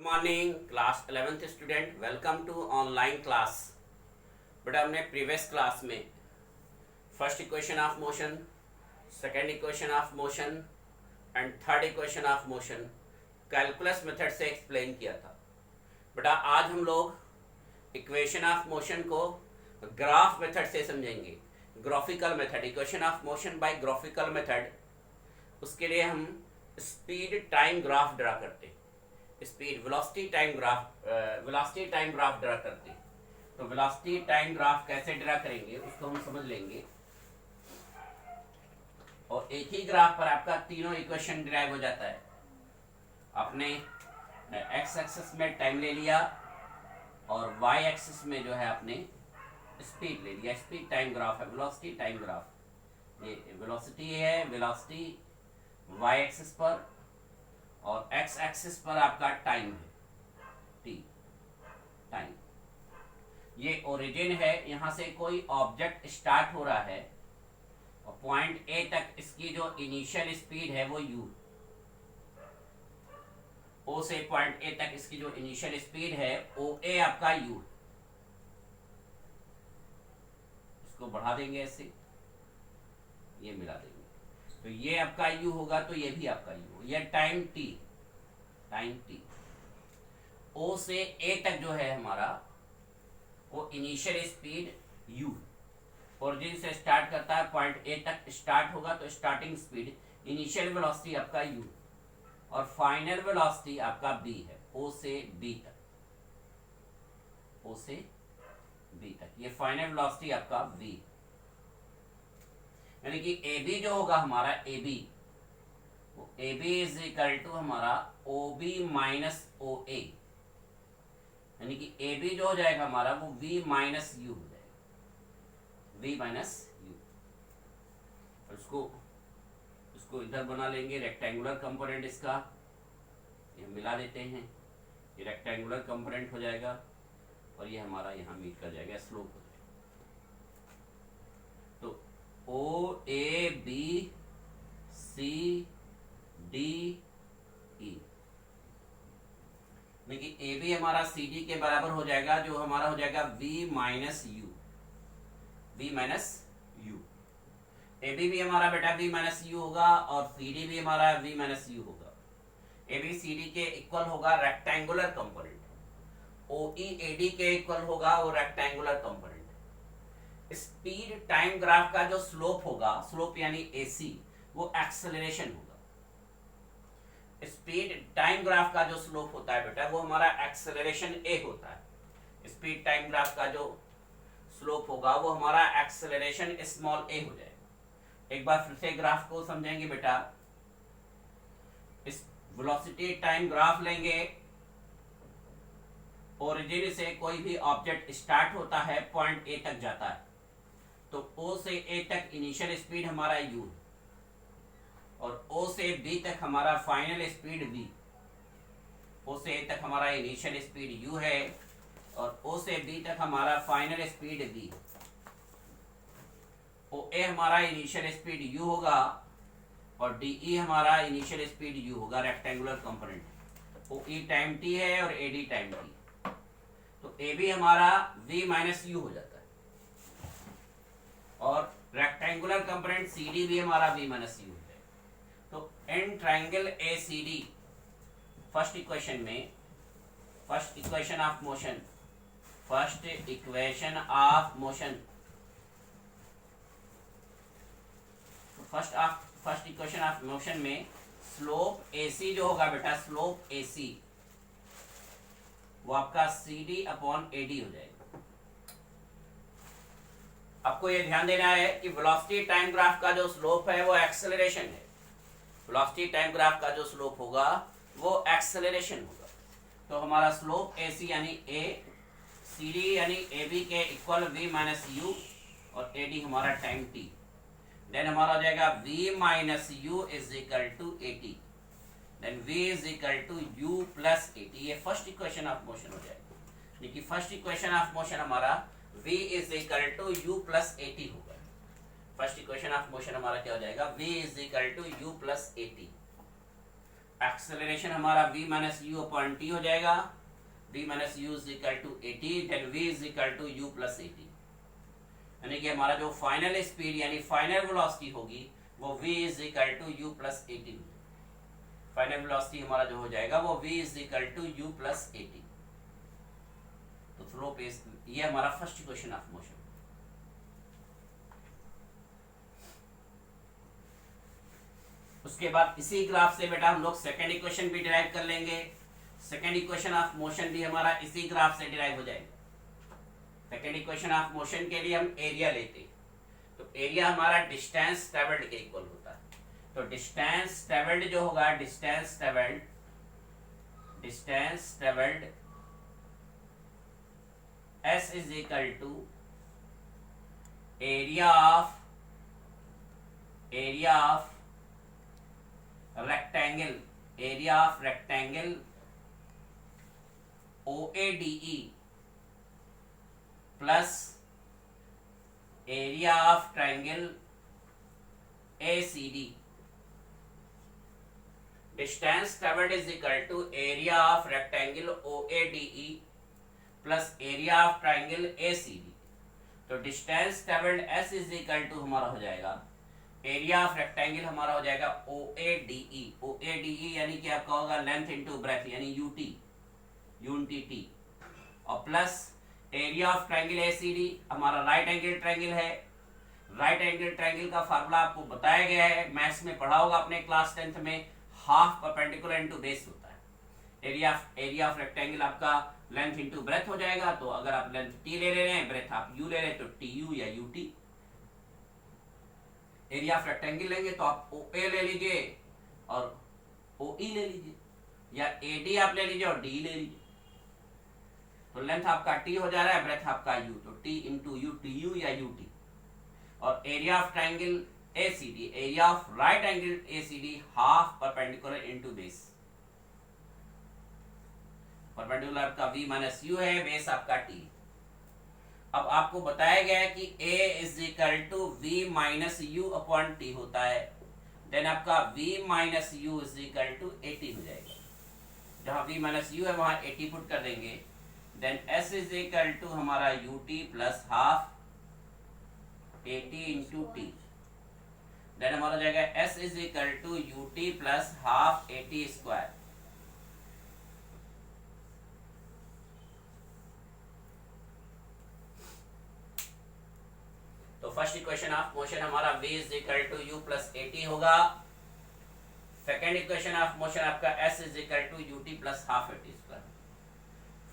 Morning class 11th student, welcome to online class. बेटा हमने previous class में first equation of motion, second equation of motion and third equation of motion calculus method से explain किया था। बेटा आज हम लोग इक्वेशन ऑफ मोशन को ग्राफ मेथड से समझेंगे, graphical method, equation of motion by graphical method. उसके लिए हम स्पीड टाइम ग्राफ ड्रा करते हैं, speed velocity time graph draw करते हैं। तो वेलोसिटी टाइम ग्राफ कैसे ड्रा करेंगे उसको हम समझ लेंगे। और एक ही ग्राफ पर आपका तीनों इक्वेशन डिराइव हो जाता है। आपने एक्स एक्सिस में टाइम ले लिया और वाई एक्सिस में जो है आपने स्पीड ले लिया। स्पीड टाइम ग्राफ है, वेलोसिटी टाइम ग्राफ। ये वेलोसिटी है, वेलोसिटी वाई एक्सिस पर और एक्स एक्सिस पर आपका टाइम है, टी टाइम। ये ओरिजिन है, यहां से कोई ऑब्जेक्ट स्टार्ट हो रहा है और पॉइंट ए तक इसकी जो इनिशियल स्पीड है वो यू। ओ से पॉइंट ए तक इसकी जो इनिशियल स्पीड है ओ ए आपका यू। इसको बढ़ा देंगे ऐसे, ये मिला देंगे तो ये आपका u होगा, तो ये भी आपका u। ये टाइम t, o से a तक जो है हमारा वो इनिशियल स्पीड u, ओरिजिन से स्टार्ट करता है, पॉइंट a तक स्टार्ट होगा तो स्टार्टिंग स्पीड, इनिशियल वेलोसिटी आपका u और फाइनल वेलोसिटी आपका b है, o से b तक, o से b तक। ये फाइनल वेलोसिटी आपका v, यानी कि ए बी जो होगा हमारा ए बी, वो A B is equal to हमारा ओ बी माइनस ओ ए, यानी कि ए बी जो हो जाएगा हमारा वो v माइनस यू हो जाएगा, v माइनस यू। इसको इधर बना लेंगे रेक्टेंगुलर कंपोनेंट इसका, ये मिला देते हैं, ये रेक्टेंगुलर कंपोनेंट हो जाएगा और ये हमारा यहाँ मीट कर जाएगा, स्लोप हो जाएगा। तो ओ ए बी सी डी ई, देखिए ए बी हमारा सी डी के बराबर हो जाएगा, जो हमारा हो जाएगा v minus u, v minus u. A B भी हमारा बेटा v माइनस यू होगा और सी डी भी हमारा v माइनस यू होगा। ए बी सी डी के इक्वल होगा rectangular component, O E A D के इक्वल होगा वो rectangular component. Speed time graph का जो स्लोप होगा, स्लोप यानी AC, वो एक्सेलरेशन होगा। स्पीड टाइम ग्राफ का जो स्लोप होता है बेटा वो हमारा एक्सेलरेशन A होता है। स्पीड टाइम ग्राफ का जो स्लोप होगा वो हमारा एक्सेलरेशन स्मॉल a हो जाएगा। एक बार फिर से ग्राफ को समझेंगे बेटा। इस वेलोसिटी टाइम ग्राफ लेंगे, ओरिजिन से कोई भी ऑब्जेक्ट स्टार्ट होता है, पॉइंट ए तक जाता है, तो O से A तक इनिशियल स्पीड हमारा u और O से B तक हमारा फाइनल स्पीड v। O से A तक हमारा इनिशियल स्पीड u है और O से B तक हमारा फाइनल स्पीड v। OA हमारा इनिशियल स्पीड u होगा और DE हमारा इनिशियल स्पीड u होगा, rectangular component. OE time t है और AD टाइम t, तो AB हमारा v माइनस यू हो जाता है और रेक्टेंगुलर कंपोनेंट CD भी हमारा v माइनस यू है। तो in triangle ACD first equation में, first equation of motion, first equation of motion, first equation of motion में स्लोप AC जो होगा बेटा, स्लोप AC वो आपका CD अपॉन AD हो जाएगा। आपको ये ध्यान देना है कि वेलोसिटी टाइम ग्राफ का जो स्लोप है वो एक्सेलरेशन है। वेलोसिटी टाइम ग्राफ का जो स्लोप होगा वो एक्सेलरेशन होगा। तो हमारा स्लोप AC यानी A, CD यानी AB के इक्वल v माइनस यू और AD हमारा टाइम t। देन हमारा हो जाएगा v minus u is equal to AT, then v is equal to u plus AT। ये फर्स्ट इक्वेशन ऑफ मोशन हो जाएगा। देखिए फर्स्ट इक्वेशन ऑफ मोशन हमारा v is equal to u plus AT होगा। First equation of motion हमारा क्या हो जाएगा, v is equal to u plus AT। Acceleration हमारा v minus u upon t हो जाएगा, v minus u is equal to 80, then v is equal to u plus 80, यानी कि हमारा जो फाइनल स्पीड यानी फाइनल वेलोसिटी होगी वो v is equal to u plus 80, final velocity हमारा जो हो जाएगा वो v is equal to u plus 80। तो स्लोप इज, ये हमारा फर्स्ट इक्वेशन ऑफ मोशन। उसके बाद इसी ग्राफ से बेटा हम लोग सेकेंड इक्वेशन भी डिराइव कर लेंगे। सेकेंड इक्वेशन ऑफ मोशन भी हमारा इसी ग्राफ से डिराइव हो जाएगा। सेकेंड इक्वेशन ऑफ मोशन के लिए हम एरिया लेते हैं, तो एरिया हमारा डिस्टेंस ट्रेवल्ड के इक्वल होता है। तो डिस्टेंस ट्रेवल्ड जो होगा, distance travelled S is equal to area of rectangle OADE plus area of triangle ACD। Distance travelled is equal to area of rectangle OADE plus area of triangle ACD। तो distance travelled S is equal to हमारा हो जाएगा area of rectangle हमारा हो जाएगा OADE यानी कि आपका होगा लेंथ इनटू ब्रेथ यानी यूनिटी और plus area of triangle ACD हमारा राइट एंगल ट्रायंगल है। राइट एंगल ट्रायंगल का फार्मूला आपको बताया गया है, मैथ्स में पढ़ा होगा अपने क्लास 10th में, हाफ परपेंडिकुलर इनटू बेस होता है। एरिया ऑफ रेक्टेंगल आपका लेंथ इनटू ब्रेथ हो जाएगा। तो अगर आप लेंथ t ले रहे हैं, ब्रेथ आप u ले रहे हैं, तो tu या ut। एरिया ऑफ रेक्टेंगल लेंगे तो आप OA ले लीजिए और OE ले लीजिए, या AD आप ले लीजिए और D ले लीजिए। तो लेंथ आपका t हो जा रहा है, ब्रेथ आपका u, तो t इंटू u tu या ut। और area of triangle ACD, area of right angle ACD half perpendicular into base. Perpendicular आपका v माइनस यू है, बेस आपका t। अब आपको बताया गया है कि a is equal to v minus u upon t होता है, देन आपका v minus u is equal to 80 हो जाएगा। जहां v माइनस यू है वहां 80 पुट कर देंगे, then s is equal to हमारा ut plus half 80 into t. Then हमारा हो जाएगा s is equal to ut plus half 80 square. तो फर्स्ट इक्वेशन ऑफ मोशन हमारा v is equal to u plus 80 होगा। सेकेंड इक्वेशन ऑफ मोशन आपका s is equal to ut plus half 80 square.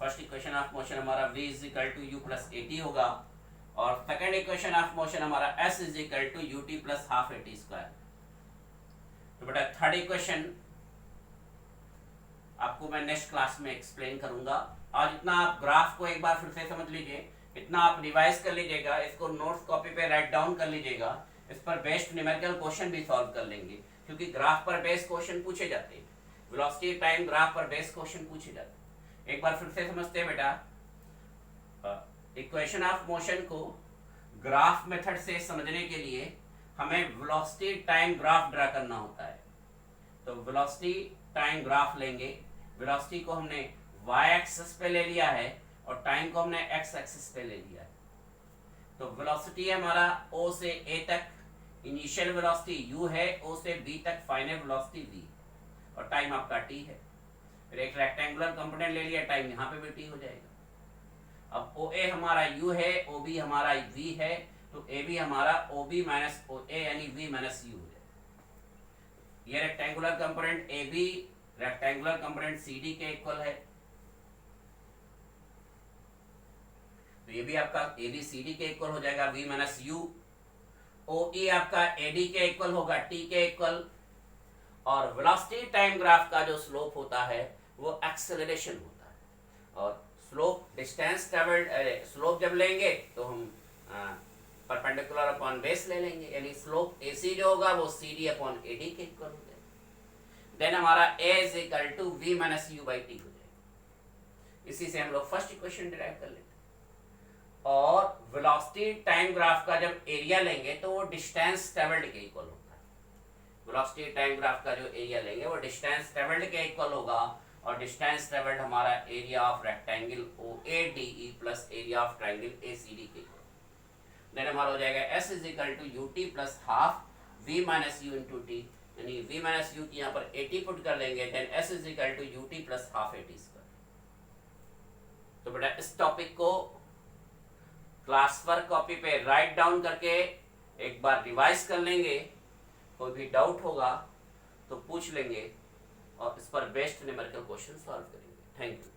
First equation of motion हमारा v is equal to u plus 80 होगा और second equation of motion हमारा s is equal to ut plus half 80 square. तो बेटा third equation आपको मैं next class में explain करूंगा। आज इतना आप ग्राफ को एक बार फिर से समझ लीजिए, इतना आप रिवाइज कर लीजिएगा, इसको नोट्स कॉपी पे राइट डाउन कर लीजिएगा, इस पर बेस्ड न्यूमेरिकल क्वेश्चन भी सॉल्व कर लेंगे, क्योंकि ग्राफ पर बेस्ड क्वेश्चन पूछे जाते हैं, वेलोसिटी टाइम ग्राफ पर बेस्ड क्वेश्चन पूछे जाते हैं। एक बार फिर से समझते हैं बेटा, इक्वेशन ऑफ मोशन को ग्राफ मेथड से समझने के लिए हमें वेलोसिटी टाइम ग्राफ ड्रा करना होता है। तो वेलोसिटी टाइम ग्राफ लेंगे, वेलोसिटी को हमने y एक्सिस पे ले लिया है और टाइम को हमने x एक्सिस पे ले लिया है। तो वेलोसिटी हमारा o से a तक इनिशियल वेलोसिटी u है, o से b तक फाइनल वेलोसिटी v, और टाइम आपका t है। फिर एक रेक्टेंगुलर कंपोनेंट ले लिया, टाइम यहाँ पे भी t हो जाएगा। अब OA हमारा u है, OB हमारा v है, तो AB हमारा OB माइनस OA यानी v माइनस u है। ये rectangular component AB rectangular component CD के इक्वल है, तो ये भी आपका ABCD के इक्वल हो जाएगा v माइनस u। OE आपका AD के इक्वल होगा, t के इक्वल। और वेलोसिटी टाइम ग्राफ का जो स्लोप होता है वो एक्सेलरेशन होता है। और स्लोप डिस्टेंस ट्रेवल्ड, स्लोप जब लेंगे तो हम परपेंडिकुलर अपॉन बेस ले लेंगे, यानी स्लोप AC जो होगा वो CD अपॉन AD के इक्वल हो जाएगा। देन हमारा A is equal to v minus u by t हो जाएगा। इसी से हम लोग फर्स्ट इक्वेशन डिराइव कर लेते हैं। और वेलोसिटी टाइम ग्राफ का जब एरिया लेंगे तो वो डिस्टेंस ट्रेवल्ड के इक्वल होता है, वेलोसिटी टाइम ग्राफ का जो एरिया लेंगे वो डिस्टेंस ट्रेवल्ड के इक्वल होगा, और डिस्टेंस ट्रेवल्ड हमारा area of rectangle OADE plus area of triangle ACD के इक्वल। देन हमारा हो जाएगा S is equal to UT plus half V minus U into t, यानी V माइनस U की यहाँ पर 80 पुट कर लेंगे, then S is equal to UT plus half 80 square. तो बेटा इस टॉपिक को क्लास वर्क कॉपी पे राइट डाउन करके एक बार रिवाइज कर लेंगे, कोई भी डाउट होगा तो पूछ लेंगे और इस पर बेस्ड न्यूमेरिकल क्वेश्चन सॉल्व करेंगे। Thank you.